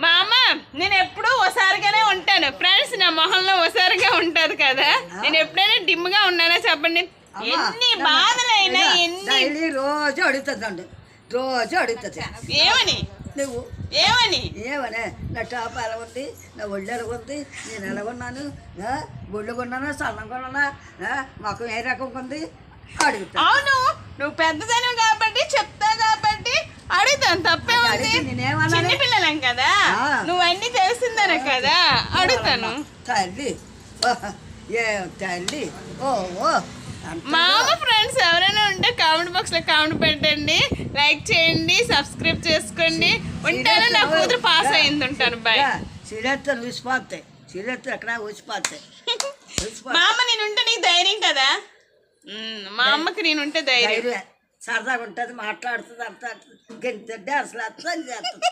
మా అమ్మ నేను ఎప్పుడూ ఓసారిగానే ఉంటాను ఫ్రెండ్స్. నా మొహంలో ఓసారిగా ఉంటుంది కదా. నేను ఎప్పుడైనా డిమ్గా ఉన్నానా చెప్పండి. ఎన్ని బాధలైనా ఎన్ని రోజు అడుగుతుందండి, రోజు అడుగుతుంది. ఏమని నువ్వు ఏమని ఏమనే నా టాప్ ఎలా ఉంది, నా ఒళ్ళు ఎలా ఉంది, నేను ఎలా ఉన్నాను, ఒళ్ళుగా ఉన్నానా సన్నంగా ఉన్నానా, మాకు ఏ రకంగా ఉంది అడుగుతా. అవును నువ్వు పెద్దదాని కాబట్టి చెప్తా కాబట్టి అడుగుతాను. తప్పే ఉంది. చిన్నపిల్లలం కదా, నువ్వు అన్ని తెలిసిందనే కదా అడుగుతాను. తల్లి ఏ తల్లి ఓ మా అమ్మ ఫ్రెండ్స్ ఎవరైనా ఉంటే కామెంట్ బాక్స్ లో కామెంట్ పెట్టండి, లైక్ చేయండి, సబ్స్క్రైబ్ చేసుకోండి. ఉంటాను. నా కూతురు పాస్ అయింది. ఉంటాను. బాయ్. సిరెత్తులు ఊసిపోతాయి, సిరెత్తులు ఎక్కడ ఊసిపోతాయి. మా అమ్మ నేనుంటే నీకు ధైర్యం కదా. మా అమ్మకి నేనుంటే ధైర్యం. సరదాగా ఉంటుంది, మాట్లాడుతుంది, అంతా గెంతుంటే అసలు అర్థం చేస్తుంది.